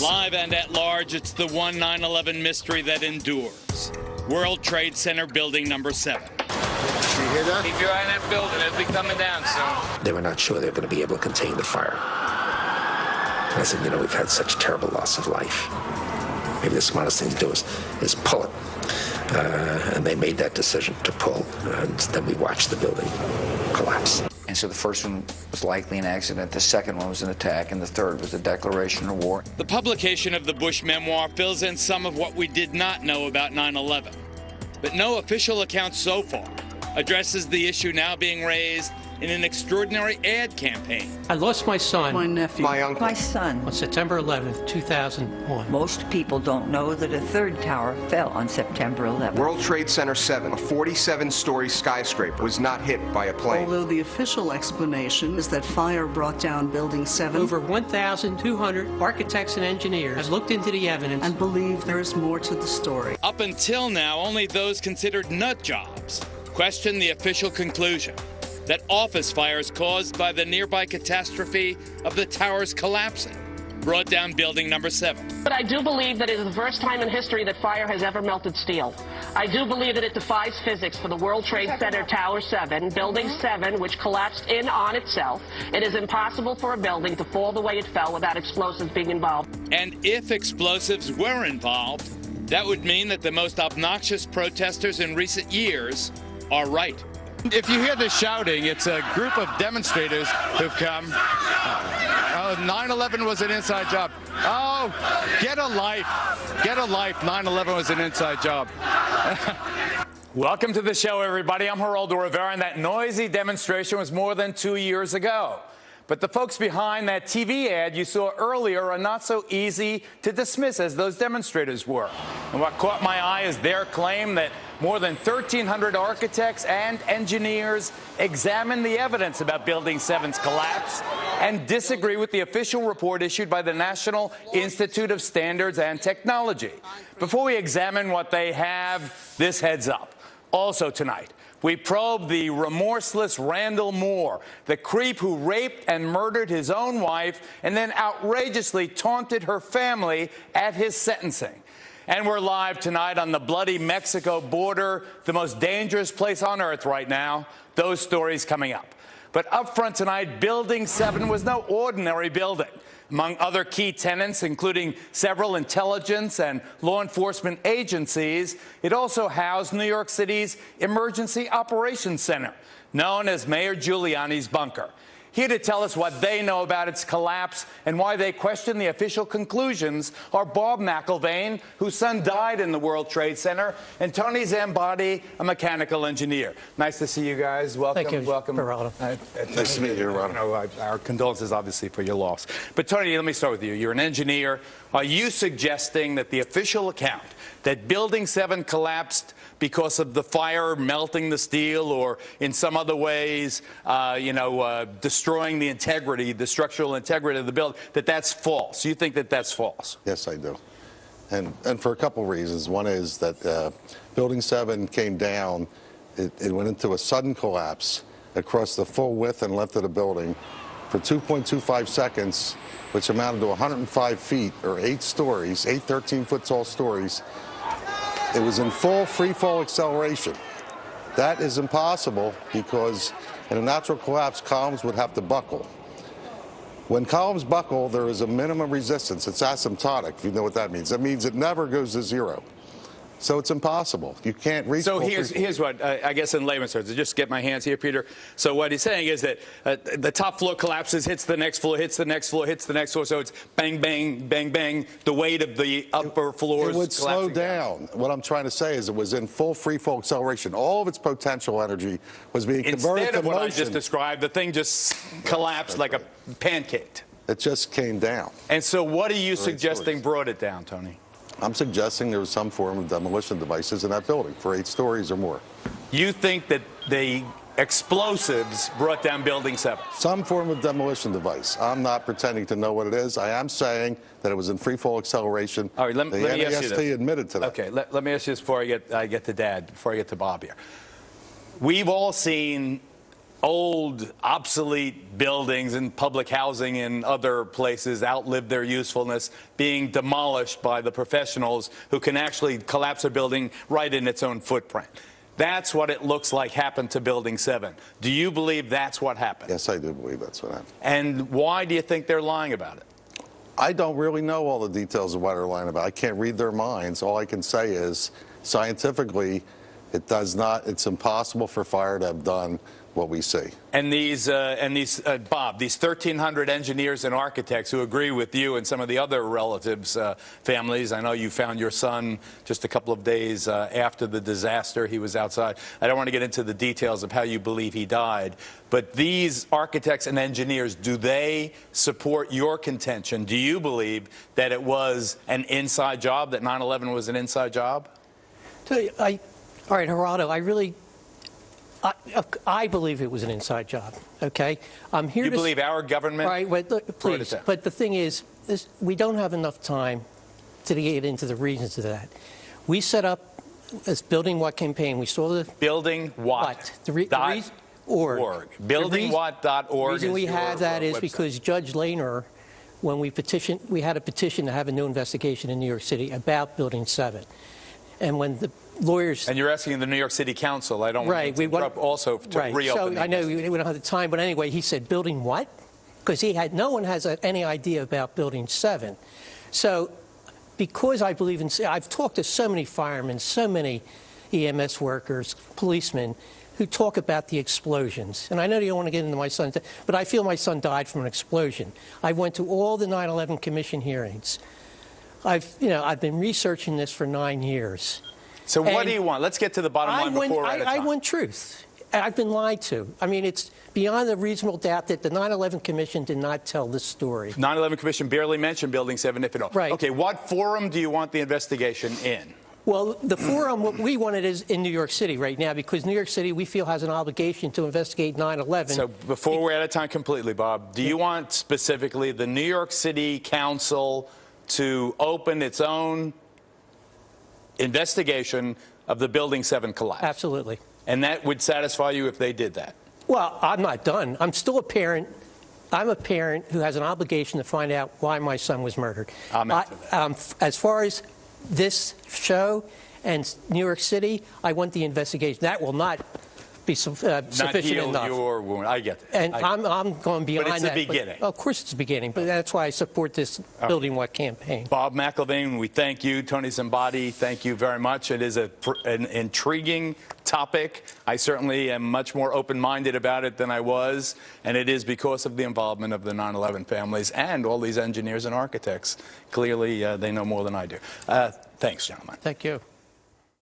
Live and at large, it's the one 9/11 mystery that endures. World Trade Center building number 7. You hear that? Keep your eye on that building. It'll be coming down soon. They were not sure they were going to be able to contain the fire. And I said, you know, we've had such terrible loss of life. Maybe the smartest thing to do is pull it. And they made that decision to pull, and then we watched the building collapse. And so the first one was likely an accident, the second one was an attack, and the third was a declaration of war. The publication of the Bush memoir fills in some of what we did not know about 9/11. But no official account so far addresses the issue now being raised in an extraordinary ad campaign. I lost my son, my nephew, my uncle, my son on September 11th, 2001. Most people don't know that a third tower fell on September 11th. World Trade Center 7, a 47-story skyscraper, was not hit by a plane. Although the official explanation is that fire brought down Building 7. Over 1,200 architects and engineers have looked into the evidence and believe there is more to the story. Up until now, only those considered nut jobs question the official conclusion that office fires caused by the nearby catastrophe of the towers collapsing brought down building number 7. But I do believe that it is the first time in history that fire has ever melted steel. I do believe that it defies physics for the World Trade Center Tower 7, Building 7, which collapsed in on itself. It is impossible for a building to fall the way it fell without explosives being involved. And if explosives were involved, that would mean that the most obnoxious protesters in recent years are right. If you hear the shouting, it's a group of demonstrators who've come. 9/11 was an inside job. Oh, get a life. Get a life. 9/11 was an inside job. Welcome to the show, everybody. I'm Geraldo Rivera, and that noisy demonstration was more than 2 years ago. But the folks behind that TV ad you saw earlier are not so easy to dismiss as those demonstrators were. And what caught my eye is their claim that more than 1,300 architects and engineers examined the evidence about Building 7's collapse and disagree with the official report issued by the National Institute of Standards and Technology. Before we examine what they have, this heads up. Also tonight, we probe the remorseless Randall Moore, the creep who raped and murdered his own wife and then outrageously taunted her family at his sentencing. And we're live tonight on the bloody Mexico border, the most dangerous place on earth right now. Those stories coming up. But up front tonight, Building 7 was no ordinary building. Among other key tenants, including several intelligence and law enforcement agencies, it also housed New York City's Emergency Operations Center, known as Mayor Giuliani's bunker. Here to tell us what they know about its collapse and why they question the official conclusions are Bob McIlvaine, whose son died in the World Trade Center, and Tony Zambati, a mechanical engineer. Nice to see you guys. Welcome. Thank you, welcome. Geraldo. Nice to meet you, Geraldo. Our condolences, obviously, for your loss. But, Tony, let me start with you. You're an engineer. Are you suggesting that the official account that Building 7 collapsed because of the fire melting the steel or in some other ways, destroying the integrity, the structural integrity of the building, that's false? You think that that's false? Yes, I do. And for a couple of reasons. One is that Building 7 came down. It went into a sudden collapse across the full width and length of the building for 2.25 seconds, which amounted to 105 feet or 8 stories, 8 13-foot tall stories. It was in full free-fall acceleration. That is impossible because in a natural collapse, columns would have to buckle. When columns buckle, there is a minimum resistance. It's asymptotic, if you know what that means. That means it never goes to zero. So it's impossible. You can't reach. So here's what I guess in layman's terms, to just get my hands here, Peter. So what he's saying is that the top floor collapses, hits the next floor, hits the next floor, hits the next floor. So it's bang, bang, bang, bang. The weight of the upper floors. It would slow down. What I'm trying to say is it was in full free fall acceleration. All of its potential energy was being converted to motion. Instead of what I just described, the thing just collapsed like a pancake. It just came down. And so what are you suggesting brought it down, Tony? I'm suggesting there was some form of demolition devices in that building for 8 stories or more. You think that the explosives brought down Building 7? Some form of demolition device. I'm not pretending to know what it is. I am saying that it was in free fall acceleration. All right, let me ask you this. Admitted to that. Okay, let me ask you this before I get to Dad, before I get to Bob here. We've all seen old, obsolete buildings and public housing in other places outlived their usefulness, being demolished by the professionals who can actually collapse a building right in its own footprint. That's what it looks like happened to Building 7. Do you believe that's what happened? Yes, I do believe that's what happened. And why do you think they're lying about it? I don't really know all the details of what they're lying about. I can't read their minds. All I can say is, scientifically, it's impossible for fire to have done what we see. And Bob, these 1,300 engineers and architects who agree with you and some of the other relatives' families. I know you found your son just a couple of days after the disaster. He was outside. I don't want to get into the details of how you believe he died, but these architects and engineers, do they support your contention? Do you believe that it was an inside job, that 9/11 was an inside job? All right, Geraldo, I believe it was an inside job, okay? I'm here you to... believe our government? Right, look, please. But the thing is, we don't have enough time to get into the reasons of that. We set up this Building What campaign. We saw the... Building What? .org. BuildingWhat.org. The reason we have that is because Judge Lehner, when we had a petition to have a new investigation in New York City about Building 7. And when the lawyers... And you're asking the New York City Council. I don't want to interrupt also to reopen. So I know we don't have the time, but anyway, he said, Building what? Because no one has any idea about Building 7. So because I believe in... I've talked to so many firemen, so many EMS workers, policemen, who talk about the explosions. And I know you don't want to get into my son's... But I feel my son died from an explosion. I went to all the 9/11 Commission hearings. I've been researching this for 9 years. So what do you want? Let's get to the bottom line before we're out of time. I want truth. I've been lied to. I mean, it's beyond a reasonable doubt that the 9/11 Commission did not tell this story. 9/11 Commission barely mentioned Building 7, if at all. Right. Okay, what forum do you want the investigation in? Well, the forum, what we want it is in New York City right now, because New York City, we feel, has an obligation to investigate 9/11. So before we're out of time completely, Bob, do you want specifically the New York City Council to open its own investigation of the Building 7 collapse? Absolutely. And that would satisfy you if they did that? Well, I'm not done. I'm still a parent. I'm a parent who has an obligation to find out why my son was murdered. As far as this show and New York City, I want the investigation. That will not be sufficient enough. Your wound. I get it. And I'm going beyond that. But it's the beginning. Of course it's the beginning, but that's why I support this Building What campaign. Bob McIlvaine, we thank you. Tony Zambati, thank you very much. It is an intriguing topic. I certainly am much more open-minded about it than I was, and it is because of the involvement of the 9/11 families and all these engineers and architects. Clearly, they know more than I do. Thanks, gentlemen. Thank you.